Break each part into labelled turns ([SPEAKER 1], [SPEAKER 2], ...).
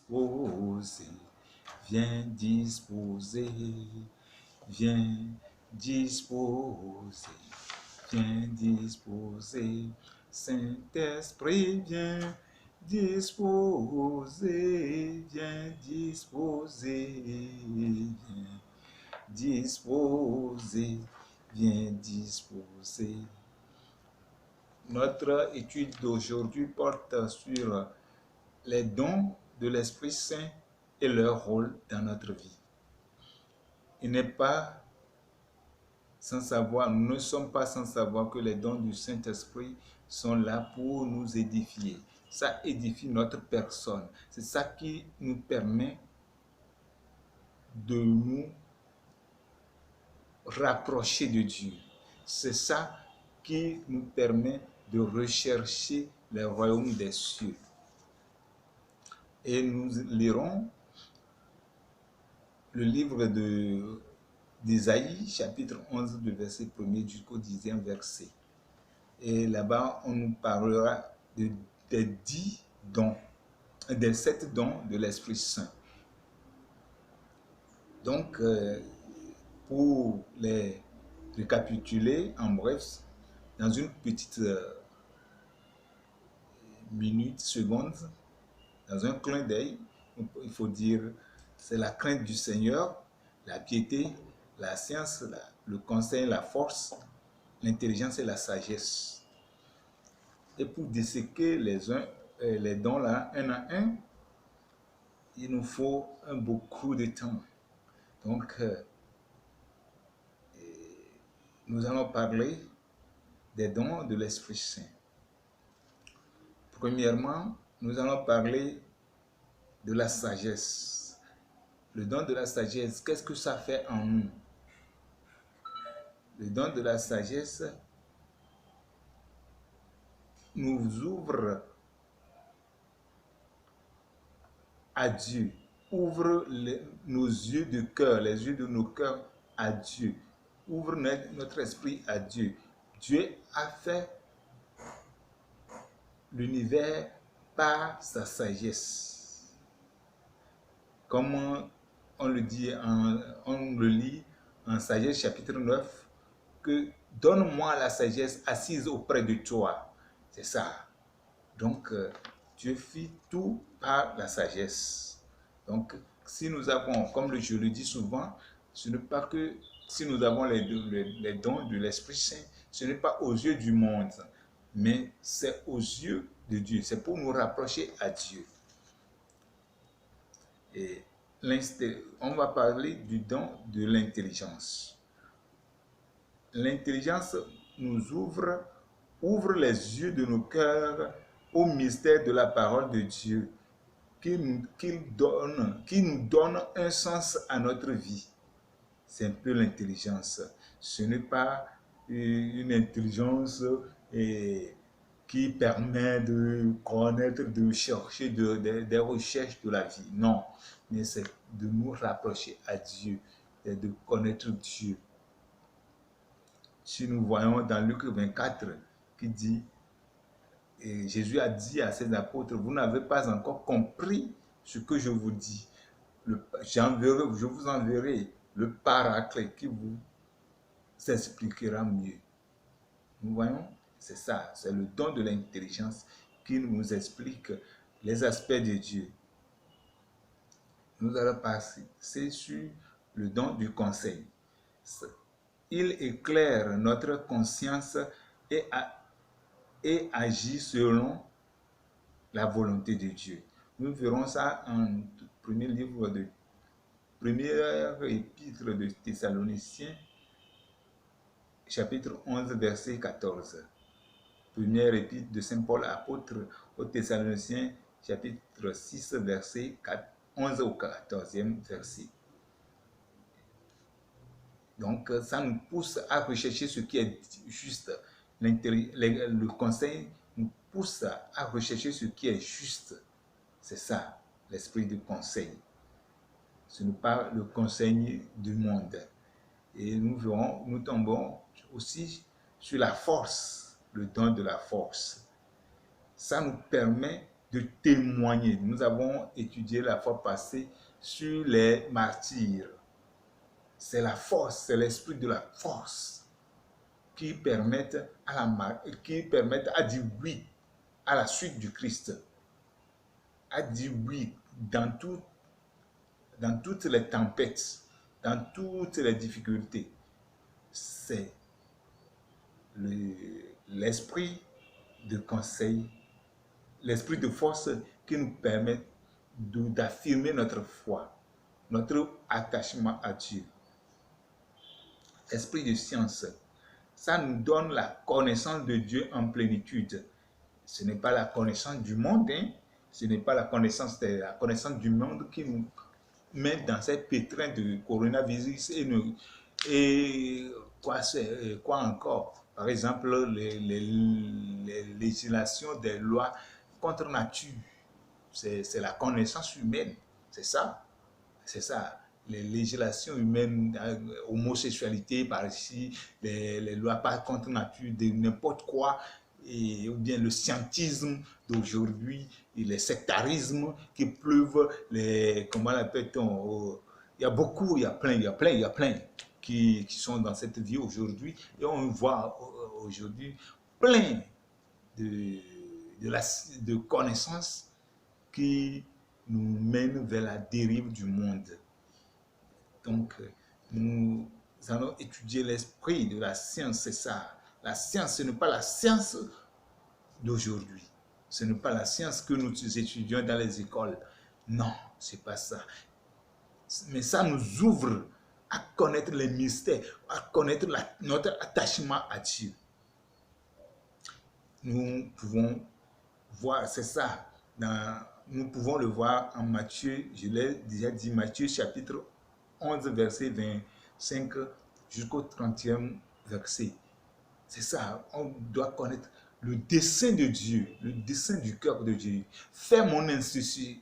[SPEAKER 1] disposer, viens disposer, viens disposer, viens disposer. Saint-Esprit, viens disposer, viens disposer, viens disposer, viens disposer. Notre étude d'aujourd'hui porte sur les dons de l'Esprit Saint et leur rôle dans notre vie. Il n'est pas sans savoir, nous ne sommes pas sans savoir que les dons du Saint-Esprit sont là pour nous édifier. Ça édifie notre personne. C'est ça qui nous permet de nous rapprocher de Dieu. C'est ça qui nous permet de rechercher le royaume des cieux. Et nous lirons le livre d'Ésaïe, chapitre 11, du verset 1er jusqu'au 10e verset. Et là-bas, on nous parlera des 10 dons, des 7 dons de l'Esprit Saint. Donc, pour les récapituler en bref, dans une petite minute, seconde, dans un clin d'œil, il faut dire, c'est la crainte du Seigneur, la piété, la science, le conseil, la force, l'intelligence et la sagesse. Et pour disséquer les dons là, un à un, il nous faut beaucoup de temps. Donc, nous allons parler des dons de l'Esprit Saint. Premièrement, nous allons parler de la sagesse. Le don de la sagesse, qu'est-ce que ça fait en nous? Le don de la sagesse nous ouvre à Dieu, ouvre nos yeux de cœur, les yeux de nos cœurs à Dieu, ouvre notre esprit à Dieu. Dieu a fait l'univers par sa sagesse. Comme on le dit, on le lit en Sagesse chapitre 9, que donne-moi la sagesse assise auprès de toi. C'est ça. Donc, Dieu fit tout par la sagesse. Donc, si nous avons, comme je le dis souvent, ce n'est pas que si nous avons les dons de l'Esprit Saint, ce n'est pas aux yeux du monde, mais c'est aux yeux de Dieu. C'est pour nous rapprocher à Dieu. Et on va parler du don de l'intelligence. L'intelligence nous ouvre les yeux de nos cœurs au mystère de la parole de Dieu, qui nous donne un sens à notre vie. C'est un peu l'intelligence. Ce n'est pas une intelligence qui permet de connaître, de chercher des recherches de la vie. Non, mais c'est de nous rapprocher à Dieu, et de connaître Dieu. Si nous voyons dans Luc 24 qui dit, et Jésus a dit à ses apôtres, vous n'avez pas encore compris ce que je vous dis. Je vous enverrai le paraclet qui vous expliquera mieux. Nous voyons, c'est ça, c'est le don de l'intelligence qui nous explique les aspects de Dieu. Nous allons passer sur le don du conseil. Il éclaire notre conscience et agit selon la volonté de Dieu. Nous verrons ça en première épître de Thessaloniciens, chapitre 11, verset 14. Première épître de Saint Paul apôtre aux Thessaloniciens, chapitre 6, verset 11 au 14e verset. Donc, ça nous pousse à rechercher ce qui est juste. Le conseil nous pousse à rechercher ce qui est juste. C'est ça, l'esprit du conseil. Ce n'est pas le conseil du monde. Et nous tombons aussi sur la force, le don de la force. Ça nous permet de témoigner. Nous avons étudié la fois passée sur les martyrs. C'est la force, c'est l'esprit de la force qui permettent à dire oui à la suite du Christ, à dire oui dans toutes les tempêtes, dans toutes les difficultés. C'est l'esprit de conseil, l'esprit de force qui nous permet d'affirmer notre foi, notre attachement à Dieu. Esprit de science, ça nous donne la connaissance de Dieu en plénitude. Ce n'est pas la connaissance du monde, hein? Ce n'est pas la connaissance du monde qui nous met dans cette pétrin de coronavirus et quoi encore. Par exemple, les législations des lois contre nature. C'est la connaissance humaine, c'est ça. C'est ça. Les législations humaines, homosexualité par ici, les lois pas contre nature, de n'importe quoi, ou bien le scientisme d'aujourd'hui, et les sectarismes qui pleuvent, comment l'appelle-t-on, il y a beaucoup, il y a plein qui sont dans cette vie aujourd'hui, et on voit aujourd'hui plein de, de connaissances qui nous mènent vers la dérive du monde. Donc, nous allons étudier l'esprit de la science, c'est ça. La science, ce n'est pas la science d'aujourd'hui. Ce n'est pas la science que nous étudions dans les écoles. Non, ce n'est pas ça. Mais ça nous ouvre à connaître les mystères, à connaître notre attachement à Dieu. Nous pouvons voir, c'est ça, nous pouvons le voir en Matthieu, je l'ai déjà dit, Matthieu chapitre 11, verset 25 jusqu'au 30e verset. C'est ça, on doit connaître le dessein de Dieu, le dessein du cœur de Dieu. Fais mon instruction,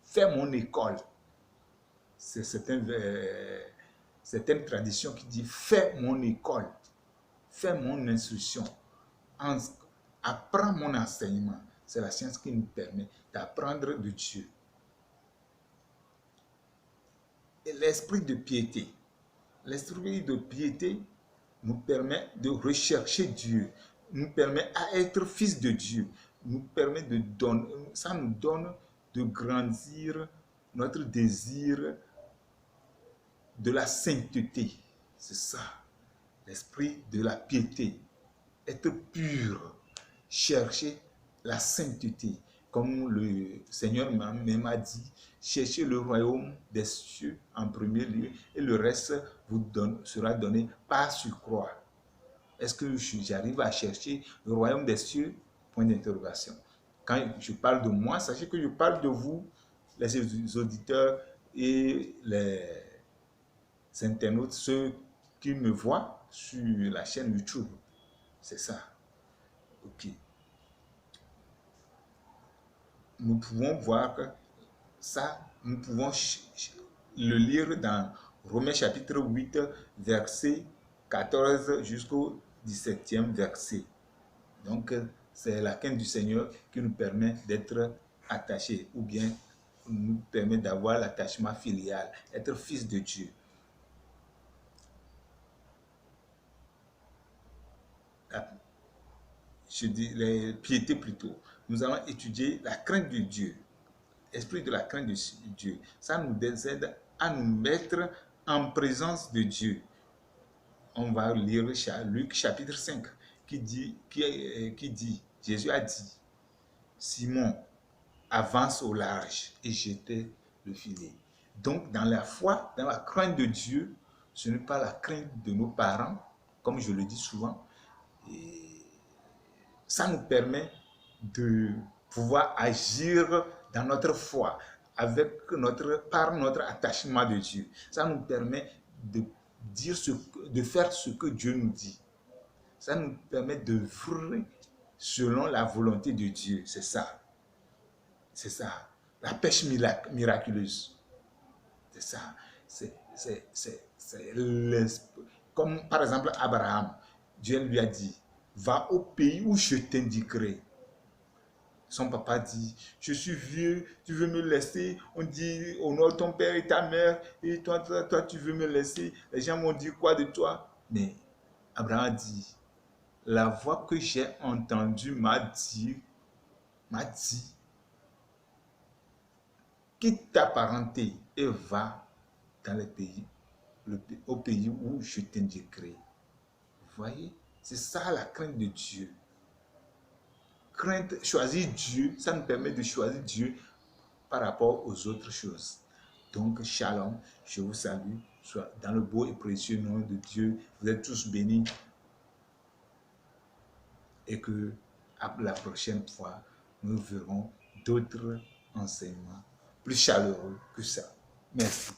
[SPEAKER 1] fais mon école. C'est certaines traditions qui disent fais mon école, fais mon instruction, apprends mon enseignement. C'est la science qui nous permet d'apprendre de Dieu. Et l'esprit de piété. L'esprit de piété nous permet de rechercher Dieu, nous permet à être fils de Dieu, nous permet de donner, ça nous donne de grandir notre désir de la sainteté. C'est ça, l'esprit de la piété. Être pur, chercher la sainteté. Comme le Seigneur même a dit, cherchez le royaume des cieux en premier lieu et le reste vous sera donné par surcroît. Est-ce que j'arrive à chercher le royaume des cieux? Point d'interrogation. Quand je parle de moi, sachez que je parle de vous, les auditeurs et les internautes, ceux qui me voient sur la chaîne YouTube. C'est ça. Ok. Nous pouvons voir que ça, nous pouvons le lire dans Romains chapitre 8, verset 14 jusqu'au 17e verset. Donc, c'est la crainte du Seigneur qui nous permet d'être attachés, ou bien nous permet d'avoir l'attachement filial, être fils de Dieu. Je dis les piétés plutôt. Nous allons étudier la crainte de Dieu, esprit de la crainte de Dieu. Ça nous aide à nous mettre en présence de Dieu. On va lire Luc chapitre 5 qui dit, Jésus a dit, Simon, avance au large et jetez le filet. Donc dans la foi, dans la crainte de Dieu, ce n'est pas la crainte de nos parents, comme je le dis souvent. Et ça nous permet de pouvoir agir dans notre foi, par notre attachement de Dieu. Ça nous permet de faire ce que Dieu nous dit. Ça nous permet d'œuvrer selon la volonté de Dieu. C'est ça. C'est ça. La pêche miraculeuse. C'est ça. C'est comme par exemple Abraham. Dieu lui a dit, va au pays où je t'indiquerai. Son papa dit, je suis vieux, tu veux me laisser. On dit, honore ton père et ta mère, et toi, tu veux me laisser. Les gens m'ont dit quoi de toi? Mais Abraham dit, la voix que j'ai entendue m'a dit, quitte ta parenté et va dans les pays, au pays où je t'indiquerai. Vous voyez, c'est ça la crainte de Dieu. Crainte, choisir Dieu, ça nous permet de choisir Dieu par rapport aux autres choses. Donc, shalom, je vous salue, soit dans le beau et précieux nom de Dieu. Vous êtes tous bénis et que la prochaine fois, nous verrons d'autres enseignements plus chaleureux que ça. Merci.